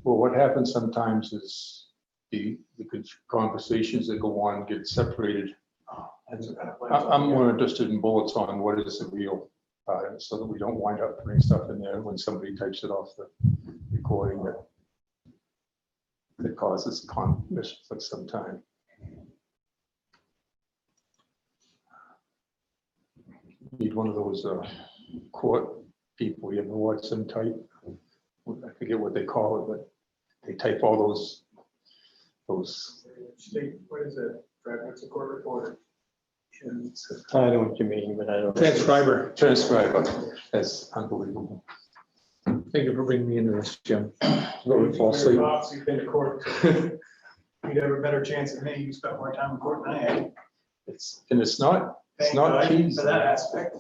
Well, what happens sometimes is the conversations that go on get separated. I'm more interested in bullets on what is the real, so that we don't wind up putting stuff in there when somebody types it off the recording that causes conflict some time. Need one of those court people, you ever watch them type? I forget what they call it, but they type all those. What is it? What's a court reporter? I know what you mean, but I don't. Transcriber. That's unbelievable. Thank you for bringing me into this, Jim. Fall asleep. You've been to court. You'd have a better chance than me. You spent more time in court than I had. It's not Thank God cheesy. for that aspect.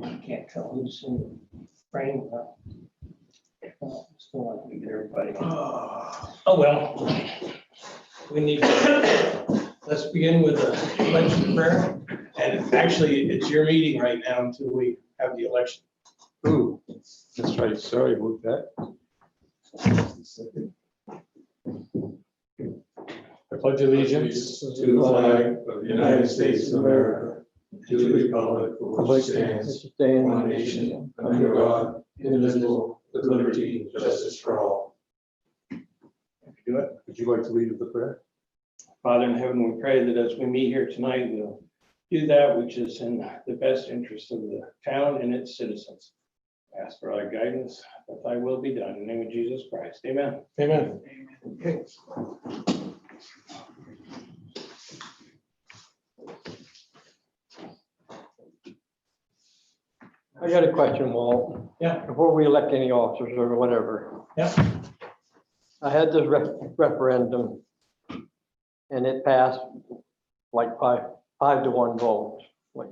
I can't tell who's in the frame. Still like we get everybody. Oh, well. We need to, let's begin with the election prayer. And actually, it's your meeting right now until we have the election. Ooh, that's right. Sorry about that. I pledge allegiance to the flag of the United States of America, to the republic for which it stands, one nation, under God, indivisible, with liberty and justice for all. Do it. Would you like to lead with the prayer? Father in heaven, we pray that as we meet here tonight, we'll do that which is in the best interest of the town and its citizens. Ask for our guidance, that thy will be done. In the name of Jesus Christ. Amen. Amen. Okay. I got a question, Walt. Yeah. Before we elect any officers or whatever. Yeah. I had this referendum and it passed like five to 1 vote, like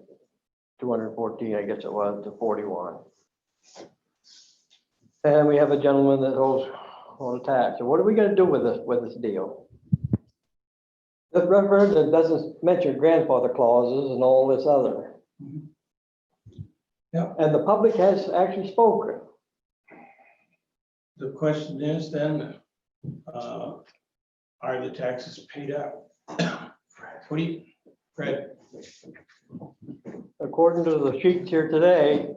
214, I guess it was, to 41. And we have a gentleman that owes on a tax. So what are we gonna do with this deal? This referendum doesn't mention grandfather clauses and all this other. Yeah. And the public has actually spoken. The question is then, are the taxes paid out? What do you, Fred? According to the sheets here today,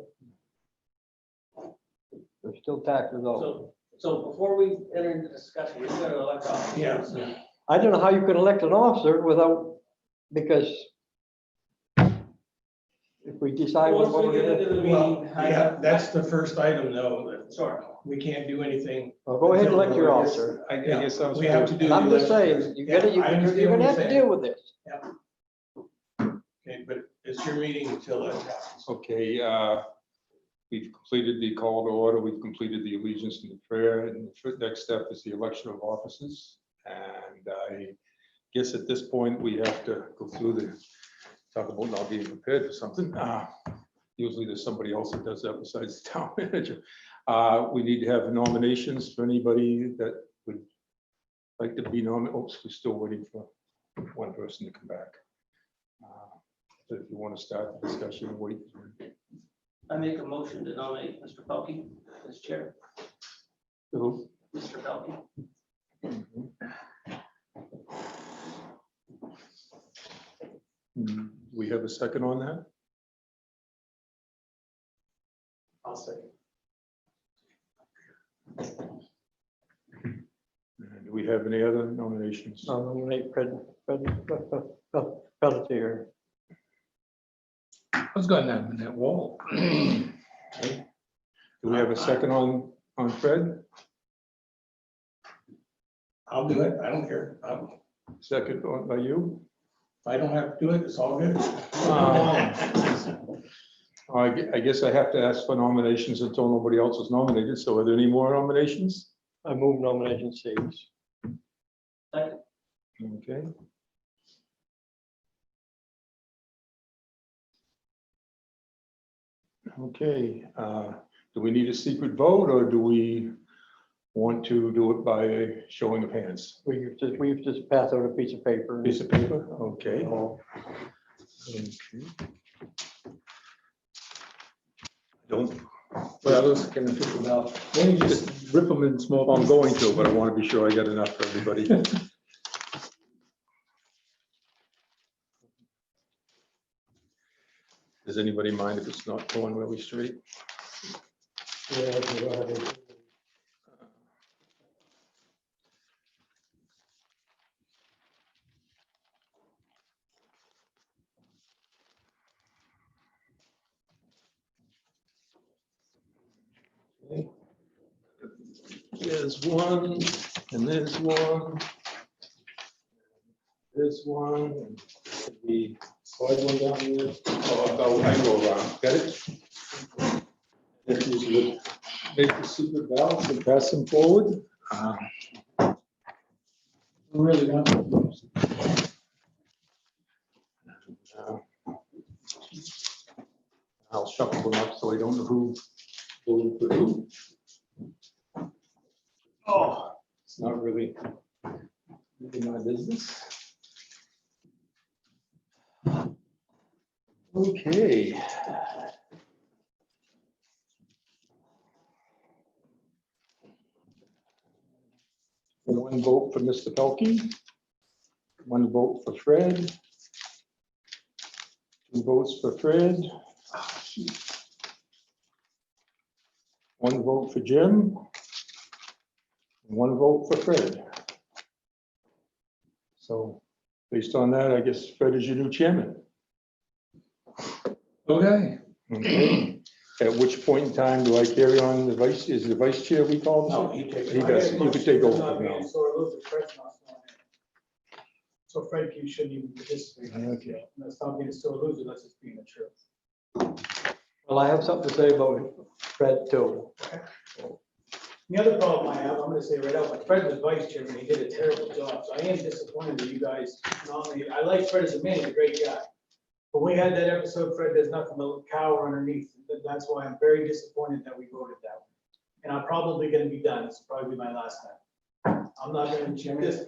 there's still taxes owed. So before we enter into discussion, we're going to elect officers. Yeah. I don't know how you can elect an officer without, because if we decide what Once we're we get into gonna the do. meeting, Yeah, that's the first item though, that Sure. we can't do anything. Well, go ahead and elect your officer. I guess I was. We have to do. And I'm the just election saying, first. Yeah, I understand you're what gonna have you're to saying. deal with this. Okay, but it's your meeting until that happens. Okay, we've completed the call to order, we've completed the allegiance and the prayer, and the next step is the election of officers. And I guess at this point, we have to go through talk about not being prepared for something. Usually there's somebody else that does that besides the town manager. We need to have nominations for anybody that would like to be nominated. Oops, we're still waiting for one person to come back. So if you want to start the discussion, wait. I make a motion to nominate Mr. Pelkey as chair. Who? Mr. Pelkey. We have a second on that? I'll say. And do we have any other nominations? I'll nominate Fred Pelletier. What's going on in that wall? Do we have a second on Fred? I'll do it. I don't care. Second by you? If I don't have to do it, it's all good. I guess I have to ask for nominations until nobody else is nominated. So are there any more nominations? I move nomination seats. Second. Okay. Okay, do we need a secret vote or do we want to do it by showing of hands? We've just passed out a piece of paper. Piece of paper, okay. Oh, Okay. Don't, Well, those kind of people now, why don't you just rip them in small? I'm going to, but I want to be sure I got enough for everybody. Does anybody mind if it's not going really straight? There's one, and there's one. There's one, and the slide one down here. Oh, I go around, got it? This is the, make the secret valves and pass them forward. Really not. I'll shuffle them up so I don't know who voted for who. Oh, it's not really my business. Okay. One vote for Mr. Pelkey. One vote for Fred. Two votes for Fred. One vote for Jim. One vote for Fred. So based on that, I guess Fred is your new chairman. Okay. Okay. At which point in time do I carry on the vice, is the vice chair we call him? No, he takes. He does, you could take over from now. So Fred, you shouldn't even participate. Okay. That's not being sore loser, that's just being the truth. well, I have something to say about Fred too. The other problem I have, I'm gonna say right out, Fred was vice chairman, he did a terrible job, so I am disappointed that you guys nominated, I like Fred as a man, he's a great guy. But we had that episode, Fred, there's nothing to cower underneath, that's why I'm very disappointed that we voted that way. And I'm probably gonna be done, this will probably be my last time. I'm not gonna,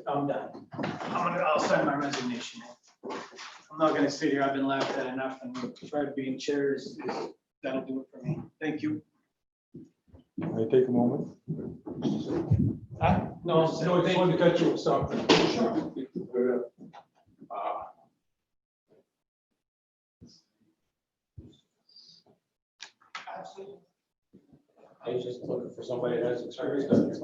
I'm done. I'll sign my resignation. I'm not gonna sit here, I've been laughed at enough, and Fred being chair that'll do it for me. Thank you. I take a moment. No, I just wanted to cut you with something. I was just looking for somebody that has experience.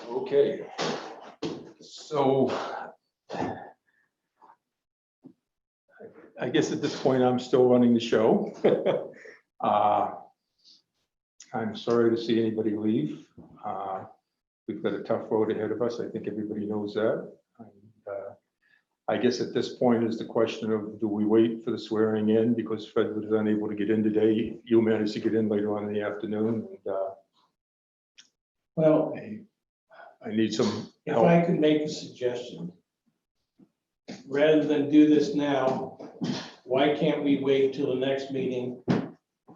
Okay. So I guess at this point, I'm still running the show. I'm sorry to see anybody leave. We've got a tough road ahead of us. I think everybody knows that. And, I guess at this point is the question of, do we wait for the swearing in because Fred was unable to get in today? You managed to get in later on in the afternoon. And, Well, I need some if help. I could make a suggestion, rather than do this now, why can't we wait till the next meeting?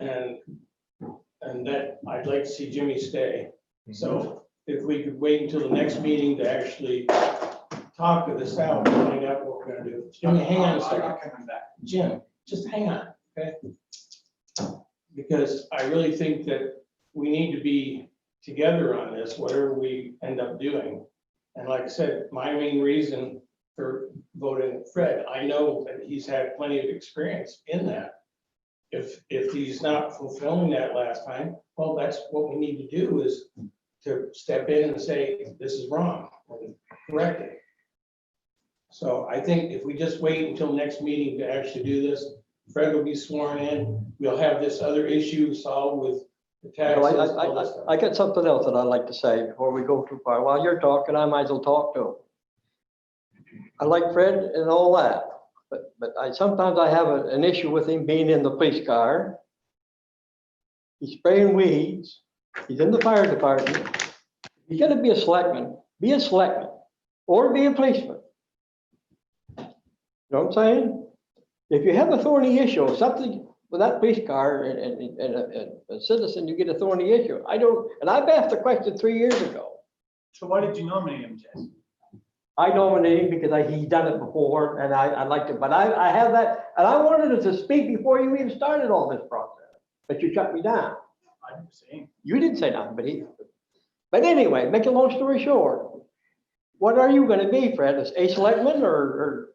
And that, I'd like to see Jimmy stay. So if we could wait until the next meeting to actually talk to this out and find out what we're gonna do. Jimmy, hang on a second. I'm not coming back. Jim, just hang on, okay? Because I really think that we need to be together on this, whatever we end up doing. And like I said, my main reason for voting Fred, I know that he's had plenty of experience in that. If he's not fulfilling that last time, well, that's what we need to do, is to step in and say, this is wrong, and correct it. So I think if we just wait until next meeting to actually do this, Fred will be sworn in, we'll have this other issue solved with the taxes. Well, all this stuff. I got something else that I'd like to say before we go too far. While you're talking, I might as well talk too. I like Fred and all that, but sometimes I have an issue with him being in the police car. He's spraying weeds. He's in the fire department. If you're gonna be a selectman, or be a policeman. You know what I'm saying? If you have a thorny issue, something with that police car and a citizen, you get a thorny issue. I don't, and I've asked the question 3 years ago. So why did you nominate him, Jess? I nominated him because he's done it before and I liked it, but I have that, and I wanted to speak before you even started all this process, but you shut me down. I didn't say anything. You didn't say nothing, but anyway, make a long story short, what are you gonna be, Fred, a selectman or,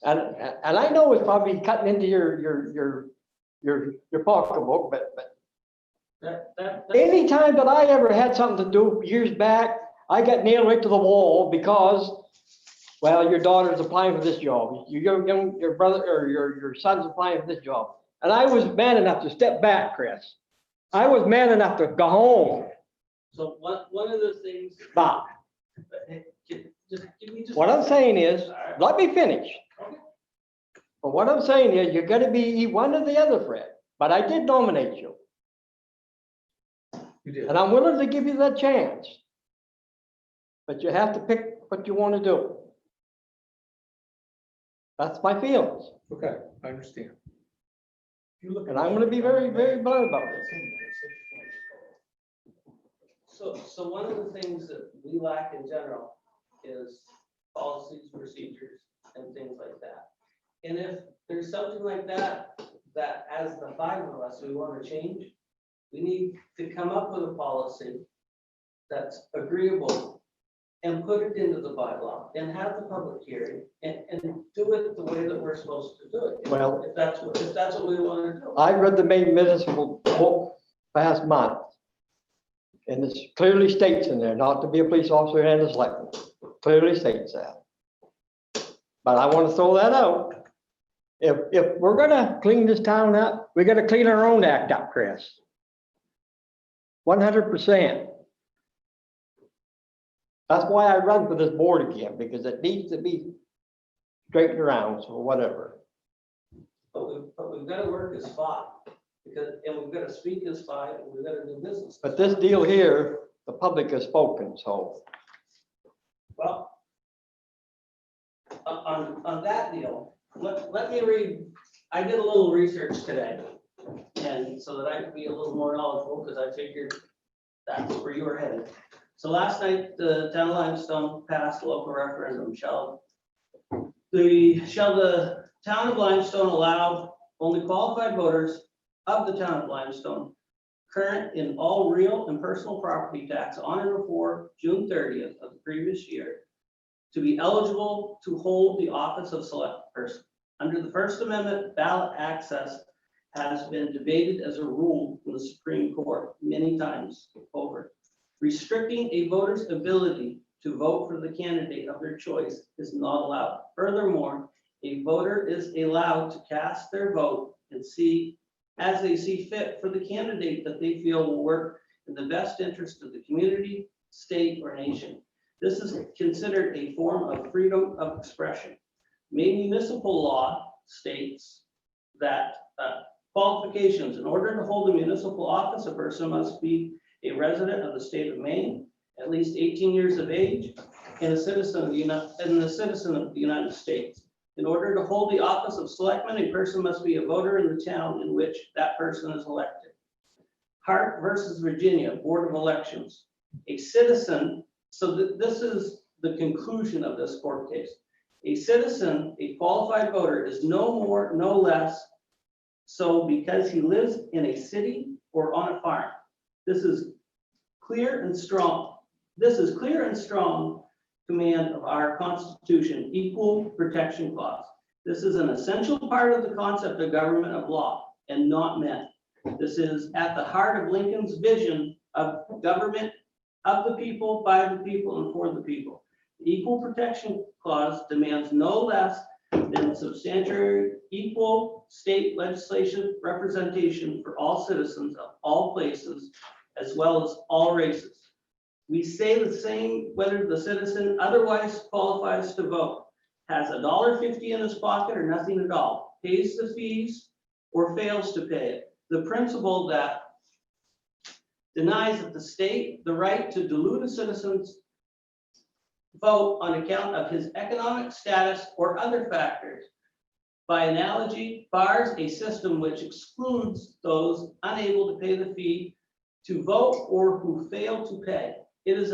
and I know it's probably cutting into your pocketbook, but That, anytime that I ever had something to do years back, I got nailed right to the wall because, well, your daughter's applying for this job, your brother or your son's applying for this job. And I was man enough to step back, Chris. I was man enough to go home. so one of the things. But Just give me just. what I'm saying is, All right. let me finish. Okay. But what I'm saying is, you're gonna be one or the other, Fred. But I did nominate you, You did. and I'm willing to give you that chance. But you have to pick what you want to do. That's my feelings, Okay, I understand. You look and at- I'm gonna be very, very blunt about it. So one of the things that we lack in general is policies, procedures, and things like that. And if there's something like that, that as the five of us, we want to change, we need to come up with a policy that's agreeable and put it into the bylaw and have the public hearing and do it the way that we're supposed to do it. Well- If that's what we want to do. I read the Maine Municipal book last month. And it clearly states in there not to be a police officer and a selectman. Clearly states that. But I want to throw that out. If we're gonna clean this town up, we gotta clean our own act up, Chris. 100%. That's why I run for this board again, because it needs to be straightened around, so whatever. But we've got to work as five, and we've got to speak as five, and we've got to do business. But this deal here, the public has spoken, so. Well, on that deal, let me read, I did a little research today, and so that I could be a little more knowledgeable, because I figured that's where you were headed. So last night, the town of Limestone passed a local referendum. Shall the town of Limestone allow only qualified voters of the town of Limestone current in all real and personal property tax on or before June 30th of the previous year to be eligible to hold the office of select person? Under the First Amendment, ballot access has been debated as a rule in the Supreme Court many times over. Restricting a voter's ability to vote for the candidate of their choice is not allowed. Furthermore, a voter is allowed to cast their vote and see as they see fit for the candidate that they feel will work in the best interest of the community, state, or nation. This is considered a form of freedom of expression. Maine municipal law states that qualifications: in order to hold a municipal office, a person must be a resident of the state of Maine, at least 18 years of age, and a citizen of the United States. In order to hold the office of selectman, a person must be a voter in the town in which that person is elected. Hart versus Virginia Board of Elections. A citizen, so this is the conclusion of this court case. A citizen, a qualified voter, is no more, no less so because he lives in a city or on a farm. This is clear and strong. This is clear and strong command of our Constitution, equal protection clause. This is an essential part of the concept of government of law and not meant. This is at the heart of Lincoln's vision of government of the people, by the people, and for the people. The equal protection clause demands no less than substantial equal state legislation representation for all citizens of all places, as well as all races. We say the same whether the citizen otherwise qualifies to vote, has $1.50 in his pocket or nothing at all, pays the fees or fails to pay it. The principle that denies that the state the right to dilute a citizen's vote on account of his economic status or other factors By analogy, bars a system which excludes those unable to pay the fee to vote or who fail to pay. It is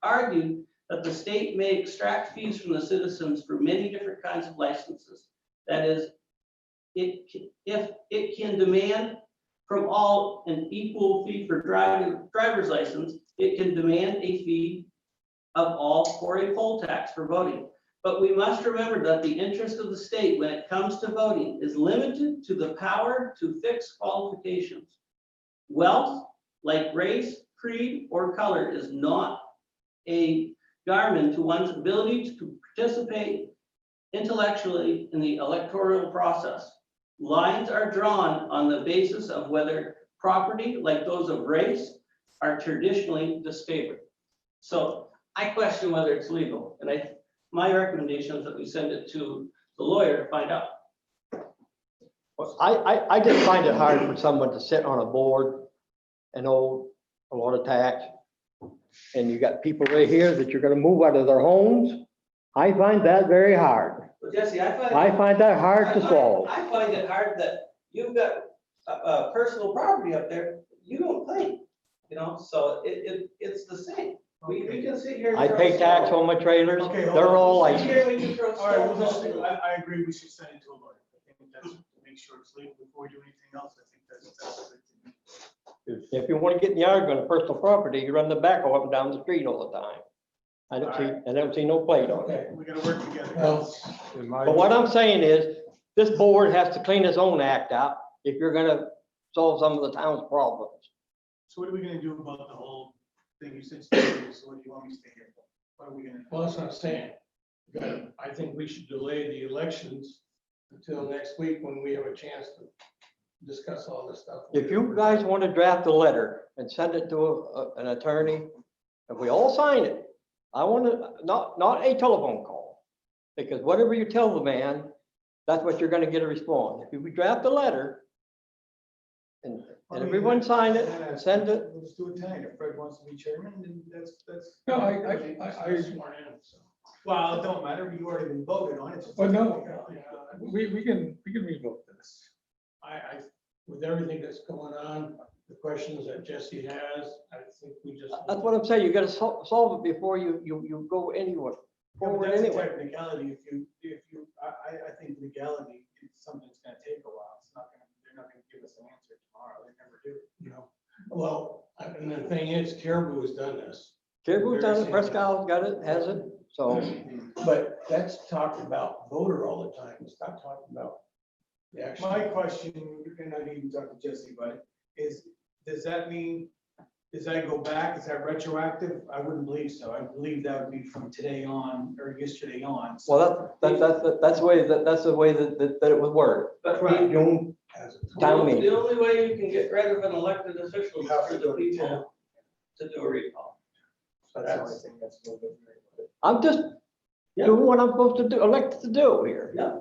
argued that the state may extract fees from the citizens for many different kinds of licenses. That is, if it can demand from all an equal fee for driver's license, it can demand a fee of all for a poll tax for voting. But we must remember that the interest of the state when it comes to voting is limited to the power to fix qualifications. Wealth, like race, creed, or color, is not a garment to one's ability to participate intellectually in the electoral process. Lines are drawn on the basis of whether property, like those of race, are traditionally disfavored. So I question whether it's legal, and my recommendation is that we send it to the lawyer to find out. Well, I just find it hard for someone to sit on a board and owe a lot of tax. And you got people right here that you're gonna move out of their homes. I find that very hard. But Jesse, I find that hard to swallow. I find it hard that you've got personal property up there, you don't claim, so it's the same. We can sit here. and I throw pay tax stones. on my trailers. Okay, hold They're on. all Sit licensed. here, we can throw All right, well, stones just, all day. I agree, we should send it to a lawyer. I think that's, to make sure it's legal before we do anything else, I think that's a good thing. If you want to get in the argument of personal property, you run the backhoe up and down the street all the time. I don't see no plate on it. Okay, we gotta work together. Well, In my- But what I'm saying is, this board has to clean its own act out if you're gonna solve some of the town's problems. So what are we gonna do about the whole thing you said, stay here, so what do you want me to stay here for? What are we gonna? Well, that's what I'm saying. I think we should delay the elections until next week when we have a chance to discuss all this stuff. If you guys want to draft a letter and send it to an attorney, if we all sign it, I want to, not a telephone call. Because whatever you tell the man, that's what you're gonna get a response. If we draft a letter and everyone sign it and send it, Let's do it tonight. If Fred wants to be chairman, then that's. No, I, Sworn in, so. Well, it don't matter, you already been voted on it. It's- well, no, we can revoke this. With everything that's going on, the questions that Jesse has, I think we just. that's what I'm saying. You gotta solve it before you go anywhere, Yeah, but forward that's a anyway. technicality. I think legality is something that's gonna take a while. It's not gonna, they're not gonna give us an answer tomorrow. They never do. Well, and the thing is, Caribou has done this, Caribou's done it, Prescott's got it, has it, so. but that's talking about voter all the time. It's not talking about the actual. My question, and I need to talk to Jesse about it, is, does that mean, does that go back? Is that retroactive? I wouldn't believe so. I believe that would be from today on, or yesterday on. So- Well, that's the way that it would work. But Right. June has it. Town meeting. the only way you can get rid of an elected official is You have for to the go to people to do a recall. So that's why I think that's a little bit. I'm just doing what I'm supposed to do, elected to do here. Yeah.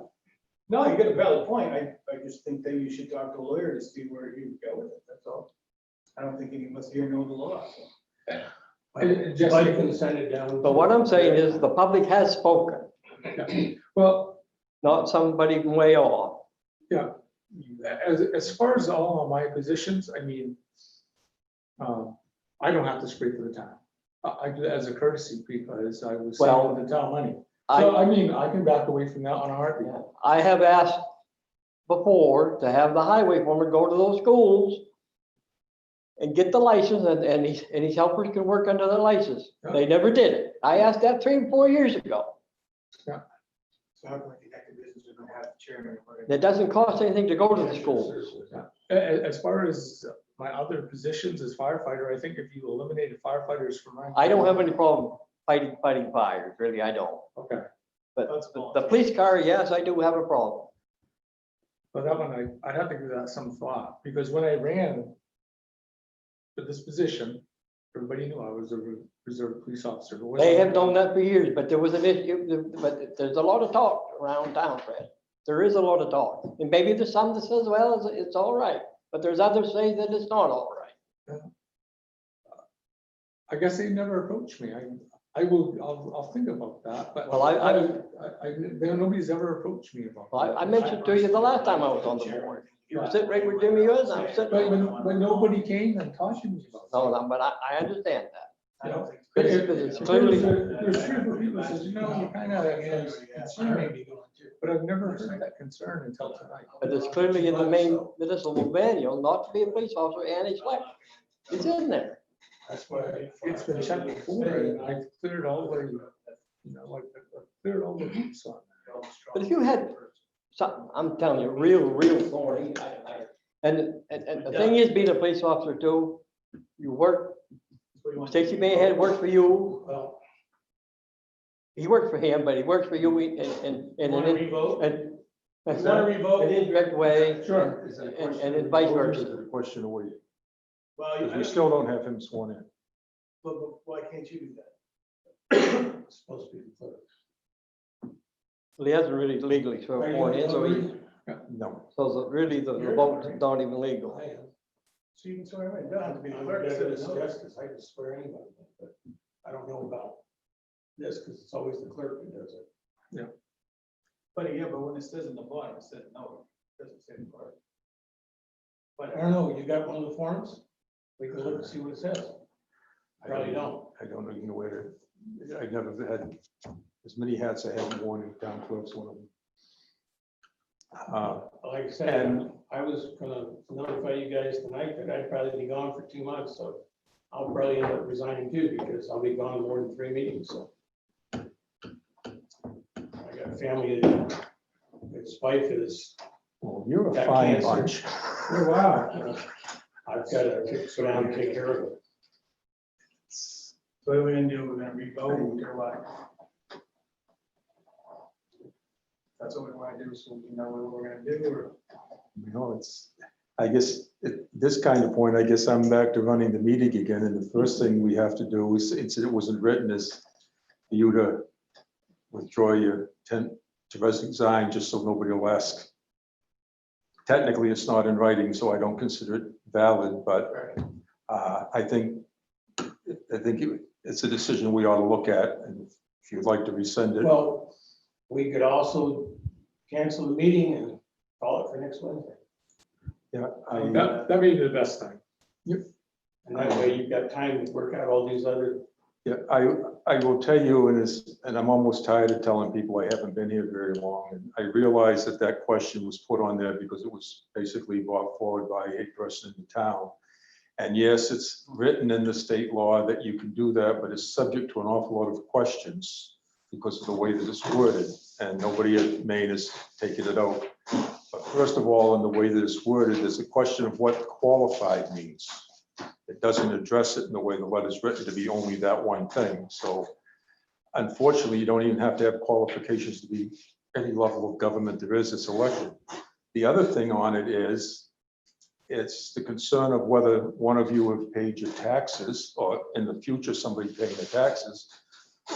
No, you got a valid point. I just think that you should talk to a lawyer to see where you would go with it. That's all. I don't think any of us here know the law. So. Jesse- But you can send it down. But what I'm saying is, the public has spoken, Well, not somebody way off. as far as all of my positions, I mean, I don't have to scrape for the town. I do that as a courtesy because I was Well, saving the town money. So, I, I mean, I can back away from that on a heartbeat. I have asked before to have the highway foreman go to those schools and get the license, and his helpers can work under the license. They never did it. I asked that 3 or 4 years ago. So how come I think that business is gonna have the chairman? It doesn't cost anything to go to the schools. As far as my other positions as firefighter, I think if you eliminated firefighters from my. I don't have any problem fighting fires, really, I don't. Okay, But That's the police car, yes, I do have a problem. but that one, I'd have to give that some thought, because when I ran for this position, everybody knew I was a reserve police officer. but when They I- have known that for years, but there was an issue, but there's a lot of talk around town, Fred. There is a lot of talk, and maybe there's some that says, well, it's all right, but there's others say that it's not all right. I guess they never approached me. I'll think about that, but Well, nobody's ever approached me about. I mentioned to you the last time I was on the board. You were sitting right where Jimmy was, and I was sitting right. But nobody came and talked to me about. No, but I understand that. You know, But it's There's clearly, a few people that says, you know, you kind of, but I've never heard that concern until tonight. but it's clearly in the main municipal manual not to be a police officer and a select. It's in there. That's why. It's been checked before, and I cleared all the, like, I cleared all the hoops on that. But if you had something, I'm telling you, real thorny. And the thing is, being a police officer too, you work, Stacy Mayhead works for you. Well, He works for him, but he works for you in want to revote? an Want to revote? an indirect way. Sure. And then vice versa. Is it a question of waiting? Well, Because we still don't have him sworn in. but why can't you do that? It's supposed to be the clerk. Well, he hasn't really legally sworn in, No. really the vote's not even legal. I am. So you can swear in, it doesn't have to be the I'm clerk. better so as it's- justice, I can swear anybody, but I don't know about this, because it's always the clerk who does it. But yeah, but when it says in the bottom, it says no, it doesn't say the clerk. But I don't know, you got one of the forms? We can look and see what it says. Probably don't. I don't even know where to, I've never had as many hats I haven't worn in town clerk's one of them. Like I said, And- I was gonna notify you guys tonight that I'd probably be gone for 2 months, so I'll probably end up resigning too, because I'll be gone more than 3 meetings, so. I got family that, its wife is, Well, you're a Got fine cancer. bunch. Oh, wow. I've got to go down and take care of it. So what are we gonna do? We're gonna revote or what? That's what we wanna do, so we know what we're gonna do, or? I guess at this kind of point, I guess I'm back to running the meeting again, and the first thing we have to do is, since it wasn't written, is for you to withdraw your intent to resign, just so nobody will ask. Technically, it's not in writing, so I don't consider it valid, but I think it's a decision we ought to look at, and if you'd like to rescind it. Well, we could also cancel the meeting and call it for next Wednesday. Yeah, That'd be the best thing. And that way you've got time to work out all these other, I will tell you, and I'm almost tired of telling people I haven't been here very long. And I realize that question was put on there because it was basically brought forward by a person in the town. And yes, it's written in the state law that you can do that, but it's subject to an awful lot of questions because of the way that it's worded, and nobody at Maine has taken it out. But first of all, in the way that it's worded, there's a question of what qualified means. It doesn't address it in the way the letter's written to be only that one thing. So unfortunately, you don't even have to have qualifications to be any level of government there is that's elected. The other thing on it is, it's the concern of whether one of you have paid your taxes, or in the future, somebody paying the taxes.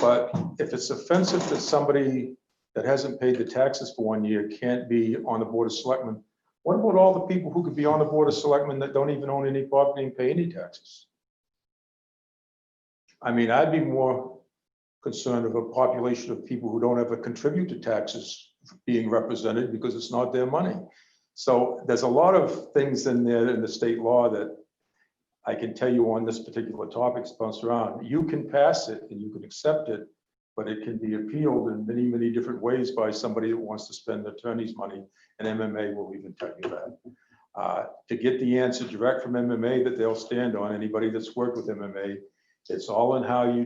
But if it's offensive that somebody that hasn't paid the taxes for 1 year can't be on the Board of Selectmen, what about all the people who could be on the Board of Selectmen that don't even own any property and pay any taxes? I mean, I'd be more concerned of a population of people who don't ever contribute to taxes being represented because it's not their money. So there's a lot of things in there in the state law that I can tell you on this particular topic, bounced around. You can pass it and you can accept it, but it can be appealed in many, many different ways by somebody that wants to spend attorney's money, and MMA will even tell you that. To get the answer direct from MMA that they'll stand on, anybody that's worked with MMA, it's all in how you